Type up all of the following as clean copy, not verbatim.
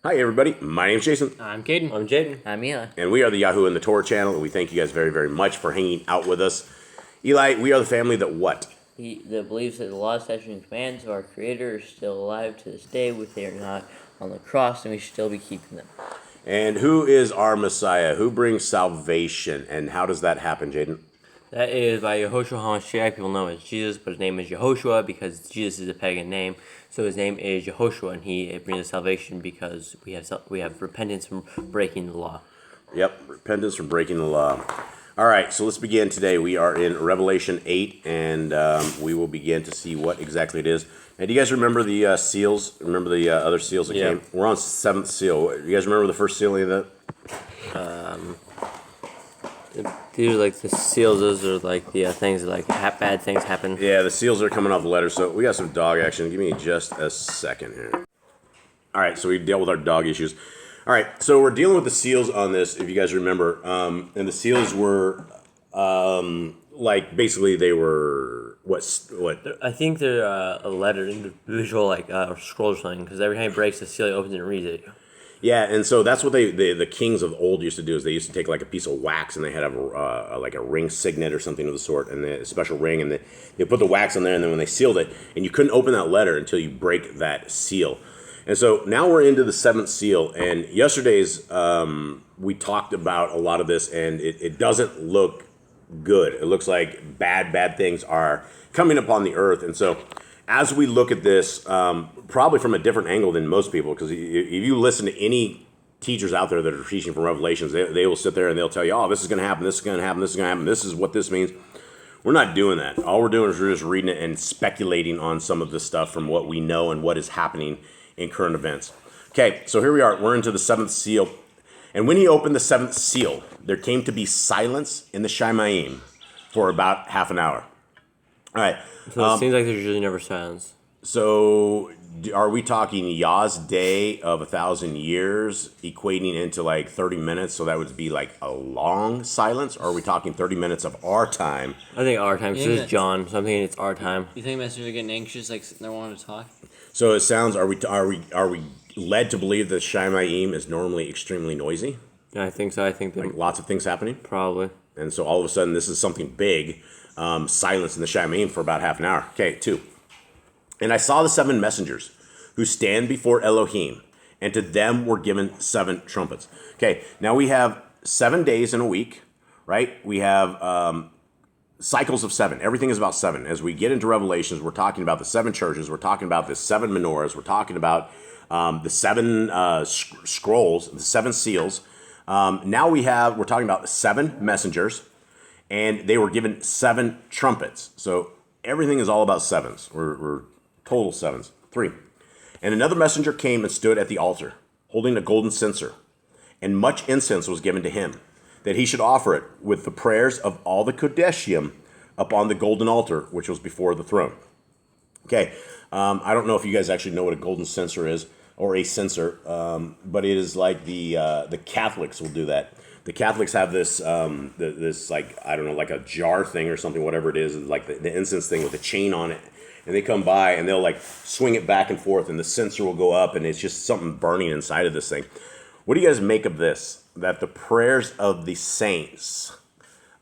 Hi, everybody. My name's Jason. I'm Caden. I'm Jaden. I'm Eli. And we are the Yahoo and the Torah channel, and we thank you guys very, very much for hanging out with us. Eli, we are the family that what? That believes that the law, statutes, and commands of our Creator are still alive to this day, if they are not on the cross, and we should still be keeping them. And who is our Messiah? Who brings salvation? And how does that happen, Jaden? That is by Yehoshua HaMashiach. People know him as Jesus, but his name is Yehoshua because Jesus is a pagan name. So his name is Yehoshua, and he brings us salvation because we have repentance from breaking the law. Yep, repentance from breaking the law. All right, so let's begin today. We are in Revelation 8, and we will begin to see what exactly it is. Now, do you guys remember the seals? Remember the other seals that came? We're on 7th seal. Do you guys remember the first seal of that? These are like the seals. Those are like the things that like bad things happen. Yeah, the seals are coming off the letters. So we got some dog action. Give me just a second here. All right, so we dealt with our dog issues. All right, so we're dealing with the seals on this, if you guys remember. And the seals were, like, basically they were, what? I think they're a letter, individual, like scroll or something, because every time he breaks the seal, he opens it and reads it. Yeah, and so that's what the kings of old used to do, is they used to take like a piece of wax, and they had like a ring signet or something of the sort, and a special ring, and they put the wax on there, and then when they sealed it, and you couldn't open that letter until you break that seal. And so now we're into the 7th seal, and yesterday's we talked about a lot of this, and it doesn't look good. It looks like bad things are coming upon the earth, and so as we look at this, probably from a different angle than most people, because if you listen to any teachers out there that are teaching from Revelations, they will sit there and they'll tell you, oh, this is going to happen, this is going to happen, this is going to happen, this is what this means. We're not doing that. All we're doing is we're just reading it and speculating on some of the stuff from what we know and what is happening in current events. Okay, so here we are. We're into the 7th seal. And when he opened the 7th seal, there came to be silence in the Shemaim for about half an hour. All right. So it seems like there's usually never silence. So are we talking Yah's day of 1,000 years equating into like 30 minutes? So that would be like a long silence? Or are we talking 30 minutes of our time? I think our time. So this is John. So I'm thinking it's our time. You think messengers are getting anxious, like sitting there wanting to talk? So it sounds. Are we led to believe that Shemaim is normally extremely noisy? Yeah, I think so. I think that Like lots of things happening? probably. And so all of a sudden this is something big. Silence in the Shemaim for about half an hour. Okay, 2. And I saw the 7 messengers who stand before Elohim, and to them were given 7 trumpets. Okay, now we have 7 days in a week, right? We have cycles of 7. Everything is about 7. As we get into Revelations, we're talking about the 7 churches. We're talking about the 7 menorahs. We're talking about the 7 scrolls, the 7 seals. Now we're talking about the 7 messengers, and they were given 7 trumpets. So everything is all about 7s. We're total 7s. 3. And another messenger came and stood at the altar, holding a golden censer, and much incense was given to him, that he should offer it with the prayers of all the Kodeshim upon the golden altar, which was before the throne. Okay, I don't know if you guys actually know what a golden censer is, or a censer, but it is like the Catholics will do that. The Catholics have this, this like, I don't know, like a jar thing or something, whatever it is, like the incense thing with a chain on it. And they come by and they'll like swing it back and forth, and the censer will go up, and it's just something burning inside of this thing. What do you guys make of this? That the prayers of the saints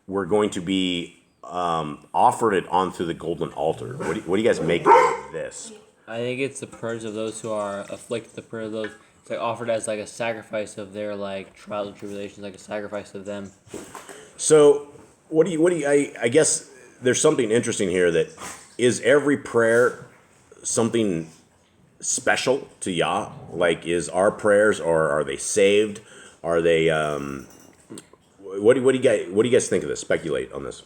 were going to be offered it onto the golden altar. What do you guys make of this? I think it's the prayers of those who are afflicted, the prayer of those it's like offered as like a sacrifice of their like trials and tribulations, like a sacrifice of them. So I guess there's something interesting here, that is every prayer something special to Yah? Like, is our prayers, or are they saved? Are they what do you guys think of this? Speculate on this.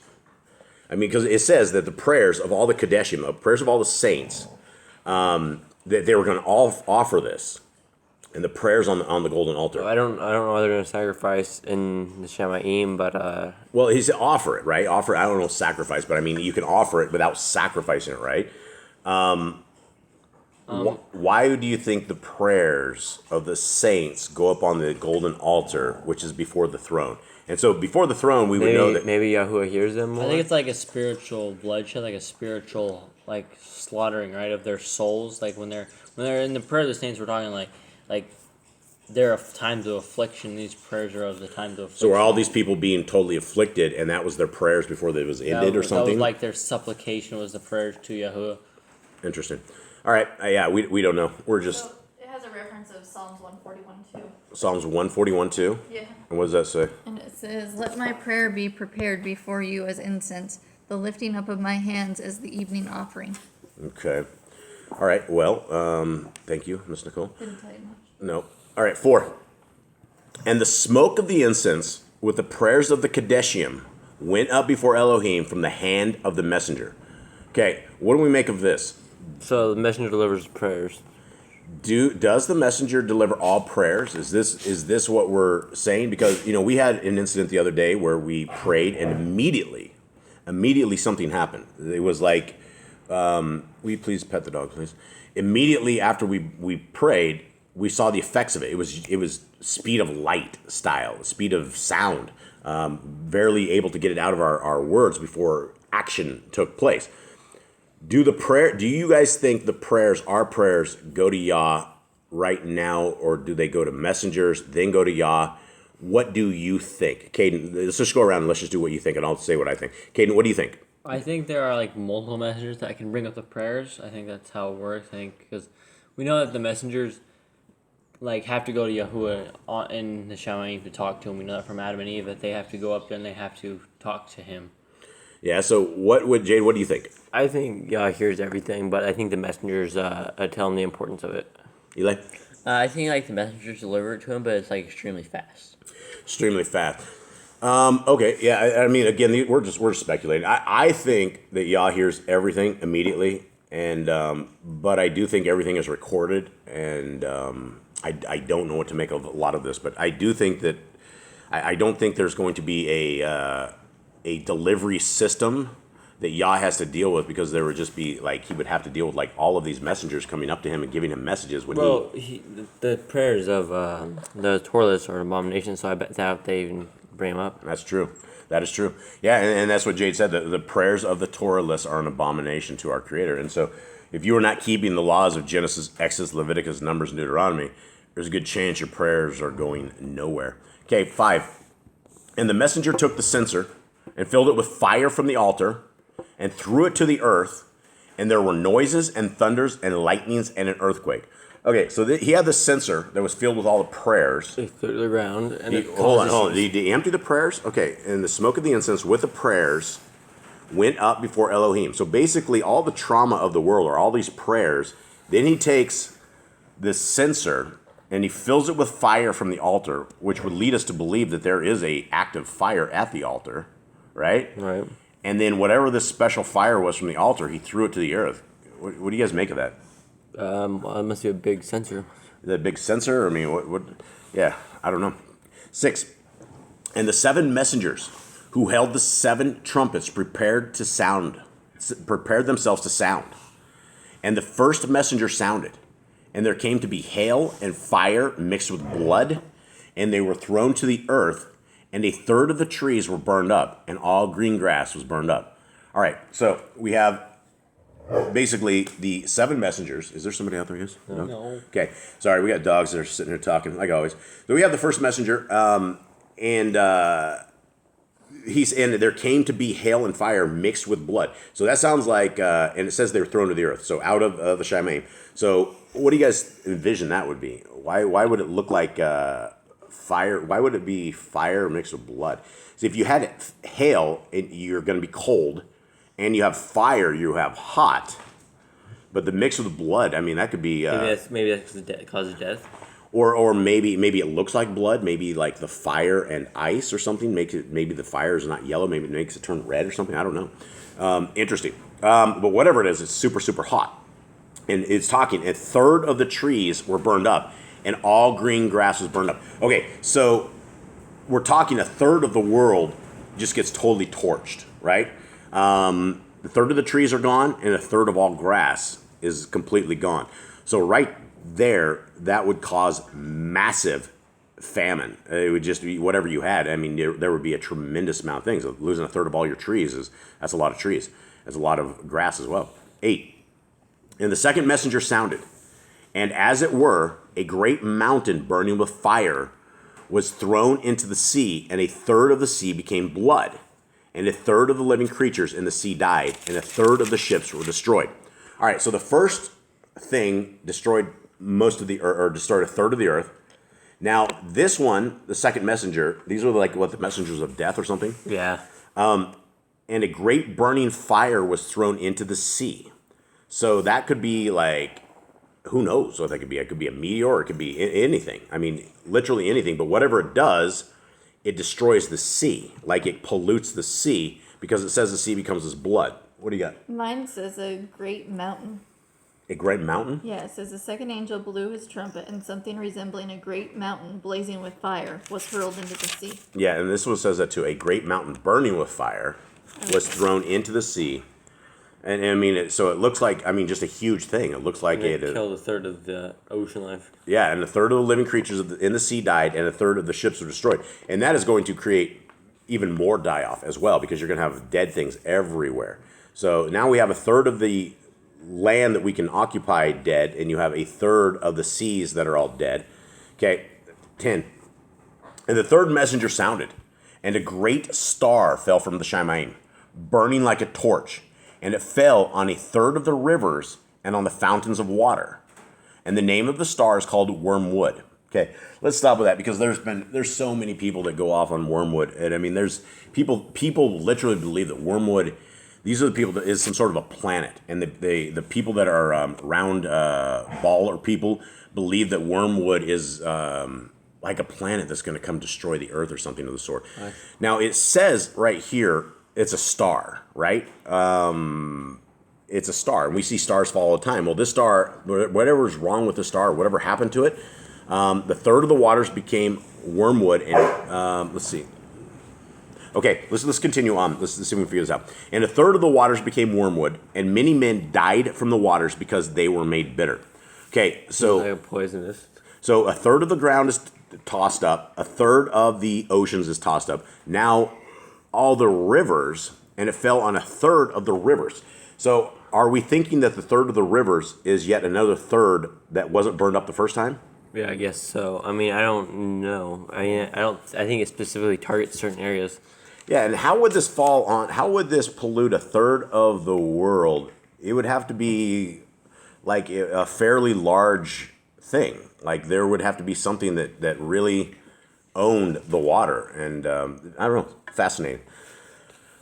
I mean, because it says that the prayers of all the Kodeshim, prayers of all the saints, that they were going to all offer this, and the prayers on the golden altar. I don't know whether they're going to sacrifice in the Shemaim, but Well, he's offer it, right? Offer. I don't know sacrifice, but I mean you can offer it without sacrificing it, right? Why do you think the prayers of the saints go up on the golden altar, which is before the throne? And so before the throne, we would know that maybe Yahuwah hears them more. I think it's like a spiritual bloodshed, like a spiritual like slaughtering, right, of their souls. Like when they're in the prayer of the saints, we're talking like there are times of affliction. These prayers are of the times of affliction. So were all these people being totally afflicted, and that was their prayers before it was ended, or something? That was like their supplication was the prayers to Yahuwah. Interesting. All right. Yeah, we don't know. We're just... So it has a reference of Psalms 141 too. Psalms 141 too? Yeah. And what does that say? And it says, "Let my prayer be prepared before you as incense, the lifting up of my hands as the evening offering." Okay. All right. Well, thank you, Miss Nicole. Didn't tell you much. No. All right. 4. And the smoke of the incense with the prayers of the Kadeshim went up before Elohim from the hand of the messenger. Okay. What do we make of this? So the messenger delivers prayers. Does the messenger deliver all prayers? Is this what we're saying? Because we had an incident the other day where we prayed and immediately something happened. It was like, will you please pet the dog, please? Immediately after we prayed, we saw the effects of it. It was speed of light style, speed of sound, barely able to get it out of our words before action took place. Do you guys think our prayers go to Yah right now, or do they go to messengers, then go to Yah? What do you think? Caden, let's just go around and let's just do what you think, and I'll say what I think. Caden, what do you think? I think there are like multiple messengers that can bring up the prayers. I think that's how it works. I think because we know that the messengers like have to go to Yahuwah in the Shalom to talk to him. We know that from Adam and Eve that they have to go up there and they have to talk to him. Yeah. So Jade? What do you think? I think Yah hears everything, but I think the messengers tell him the importance of it. Eli? I think like the messengers deliver it to him, but it's like extremely fast. Extremely fast. Okay, yeah. I mean, again, we're speculating. I think that Yah hears everything immediately, and but I do think everything is recorded, and I don't know what to make of a lot of this, but I do think that I don't think there's going to be a delivery system that Yah has to deal with, because there would just be like he would have to deal with like all of these messengers coming up to him and giving him messages when the prayers of the Torah lists are an abomination, so I bet that they even bring them up. That's true. That is true. Yeah, and that's what Jade said. The prayers of the Torah lists are an abomination to our Creator. And so if you are not keeping the laws of Genesis, Exodus, Leviticus, Numbers, and Deuteronomy, there's a good chance your prayers are going nowhere. Okay, 5. And the messenger took the censer and filled it with fire from the altar and threw it to the earth, and there were noises and thunders and lightnings and an earthquake. Okay, so he had the censer that was filled with all the prayers. They threw it to the ground. And Hold on. Did he empty the prayers? Okay, and the smoke of the incense with the prayers went up before Elohim. So basically all the trauma of the world, or all these prayers, then he takes this censer and he fills it with fire from the altar, which would lead us to believe that there is a active fire at the altar, right? Right. And then whatever this special fire was from the altar, he threw it to the earth. What do you guys make of that? Well, it must be a big sensor. Is that a big sensor? I mean, what? Yeah, I don't know. 6. And the 7 messengers who held the 7 trumpets prepared themselves to sound. And the first messenger sounded, and there came to be hail and fire mixed with blood, and they were thrown to the earth, and a third of the trees were burned up, and all green grass was burned up. All right, so we have basically the 7 messengers. Is there somebody out there, guys? No. Okay, sorry, we got dogs that are sitting here talking, like always. So we have the first messenger, and there came to be hail and fire mixed with blood. So that sounds like, and it says they were thrown to the earth, so out of the Shalom. So what do you guys envision that would be? Why would it look like fire? Why would it be fire mixed with blood? So if you had hail, you're going to be cold, and you have fire, you have hot. But the mix with blood, I mean, that could be maybe that's causes death. Or maybe it looks like blood. Maybe like the fire and ice or something makes it. Maybe the fire is not yellow. Maybe it makes it turn red or something. I don't know. Interesting. But whatever it is, it's super, super hot. And it's talking, a third of the trees were burned up, and all green grass was burned up. Okay, so we're talking a third of the world just gets totally torched, right? A third of the trees are gone, and a third of all grass is completely gone. So right there, that would cause massive famine. It would just be whatever you had. I mean, there would be a tremendous amount of things. Losing a third of all your trees that's a lot of trees. That's a lot of grass as well. 8. And the second messenger sounded, And as it were, a great mountain burning with fire was thrown into the sea, and a third of the sea became blood, and a third of the living creatures in the sea died, and a third of the ships were destroyed. All right, so the first thing destroyed most of the or destroyed a third of the earth. Now, this one, the second messenger, these are like what, the messengers of death or something? Yeah. And a great burning fire was thrown into the sea. So that could be like, who knows what that could be? It could be a meteor, or it could be anything. I mean, literally anything. But whatever it does, it destroys the sea. Like it pollutes the sea because it says the sea becomes as blood. What do you got? Mine says a great mountain. A great mountain? Yeah, it says the second angel blew his trumpet, and something resembling a great mountain blazing with fire was hurled into the sea. Yeah, and this one says that too. A great mountain burning with fire was thrown into the sea. And I mean, so it looks like, I mean, just a huge thing. It looks like They it. killed a third of the ocean life. Yeah, and a third of the living creatures in the sea died, and a third of the ships were destroyed. And that is going to create even more die-off as well, because you're going to have dead things everywhere. So now we have a third of the land that we can occupy dead, and you have a third of the seas that are all dead. Okay, 10. And the third messenger sounded, and a great star fell from the Shemaim, burning like a torch, and it fell on a third of the rivers and on the fountains of water. And the name of the star is called Wormwood. Okay, let's stop with that, because there's so many people that go off on wormwood, and I mean, there's people literally believe that wormwood. These are the people that is some sort of a planet, and the people that are round baller people believe that wormwood is like a planet that's going to come destroy the earth or something of the sort. Right. Now it says right here it's a star, right? It's a star, and we see stars fall all the time. Well, this star, whatever's wrong with the star, whatever happened to it, the third of the waters became wormwood, and let's see. Okay, let's continue on. Let's see if we can figure this out. And a third of the waters became wormwood, and many men died from the waters because they were made bitter. Okay, so like poisonous. So a third of the ground is tossed up. A third of the oceans is tossed up. Now all the rivers, and it fell on a third of the rivers. So are we thinking that the third of the rivers is yet another third that wasn't burned up the first time? Yeah, I guess so. I mean, I don't know. I think it specifically targets certain areas. Yeah, and how would this fall on? How would this pollute a third of the world? It would have to be like a fairly large thing. Like there would have to be something that really owned the water, and I don't know. Fascinating.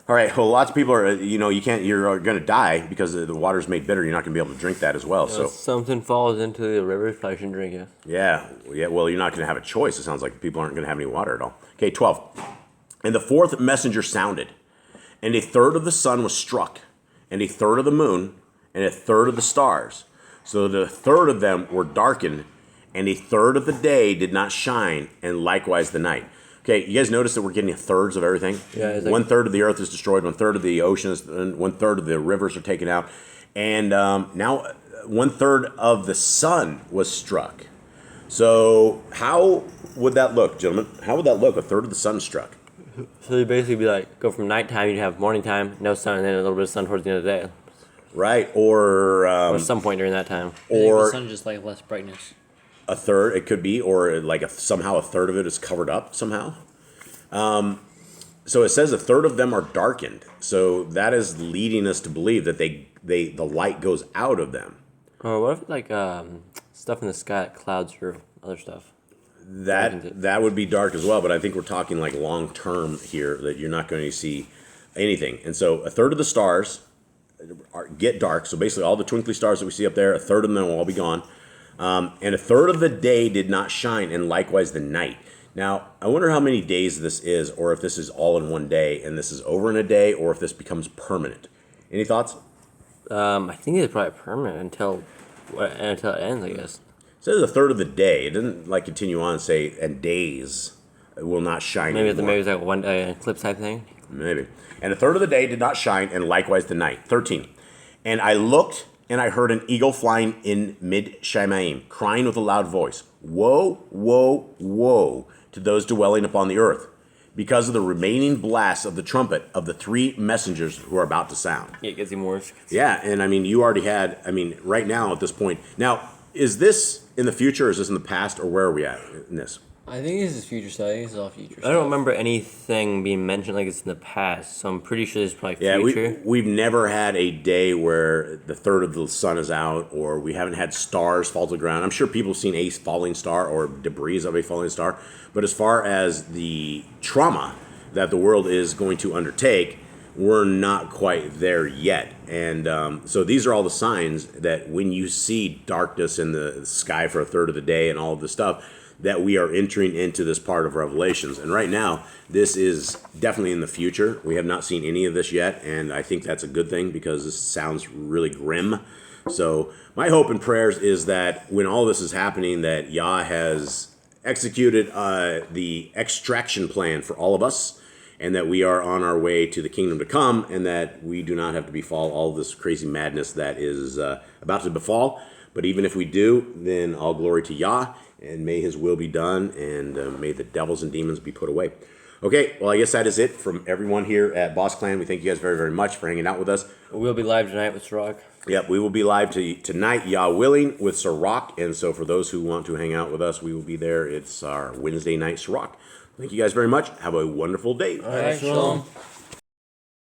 All right. Well, lots of people are. You're going to die because the water's made bitter. You're not going to be able to drink that as well. Yeah, so something falls into the river, probably shouldn't drink it. Yeah. Well, you're not going to have a choice. It sounds like people aren't going to have any water at all. Okay. 12. And the fourth messenger sounded, and a third of the sun was struck, and a third of the moon, and a third of the stars. So the third of them were darkened, and a third of the day did not shine, and likewise the night. Okay, you guys notice that we're getting thirds of everything? Yeah. It's like, 1/3 of the earth is destroyed, 1/3 of the oceans, and 1/3 of the rivers are taken out. And now 1/3 of the sun was struck. So how would that look, gentlemen? How would that look, a third of the sun struck? so you basically be like, go from nighttime, you'd have morning time, no sun, and then a little bit of sun towards the end of the day. Right, or Or some point during that time. I think or the sun just like less brightness. a third, it could be, or like somehow a third of it is covered up somehow. So it says a third of them are darkened. So that is leading us to believe that the light goes out of them. Or what if like stuff in the sky, like clouds or other stuff? That would be dark as well, but I think we're talking like long term here, that you're not going to see anything. And so a third of the stars get dark. So basically all the twinkly stars that we see up there, a third of them will all be gone. And a third of the day did not shine, and likewise the night. Now, I wonder how many days this is, or if this is all in one day, and this is over in a day, or if this becomes permanent. Any thoughts? I think it's probably permanent until it ends, I guess. It says a third of the day. It doesn't like continue on and say, and days will not shine anymore. Maybe it's like one eclipse type thing. Maybe. And a third of the day did not shine, and likewise the night. 13. And I looked, and I heard an eagle flying in mid-Shemaim, crying with a loud voice, woe, woe, woe to those dwelling upon the earth, because of the remaining blasts of the trumpet of the three messengers who are about to sound. Yeah, it gets even worse. Yeah, and I mean, you already had, right now at this point. Now, is this in the future, or is this in the past, or where are we at in this? I think this is future stuff. I think this is all future stuff. I don't remember anything being mentioned like this in the past, so I'm pretty sure this is probably Yeah, future. we've never had a day where the third of the sun is out, or we haven't had stars fall to the ground. I'm sure people have seen a falling star or debris of a falling star, but as far as the trauma that the world is going to undertake, we're not quite there yet. And so these are all the signs that when you see darkness in the sky for a third of the day and all of this stuff, that we are entering into this part of Revelations. And right now, this is definitely in the future. We have not seen any of this yet, and I think that's a good thing because this sounds really grim. So my hope and prayers is that when all this is happening, that Yah has executed the extraction plan for all of us, and that we are on our way to the kingdom to come, and that we do not have to befall all this crazy madness that is about to befall. But even if we do, then all glory to Yah, and may his will be done, and may the devils and demons be put away. Okay, well, I guess that is it from everyone here at Boss Clan. We thank you guys very, very much for hanging out with us. We'll be live tonight with Sirach. Yep, we will be live tonight, Yah willing, with Sirach. And so for those who want to hang out with us, we will be there. It's our Wednesday night Sirach. Thank you guys very much. Have a wonderful day. All right, Shalom.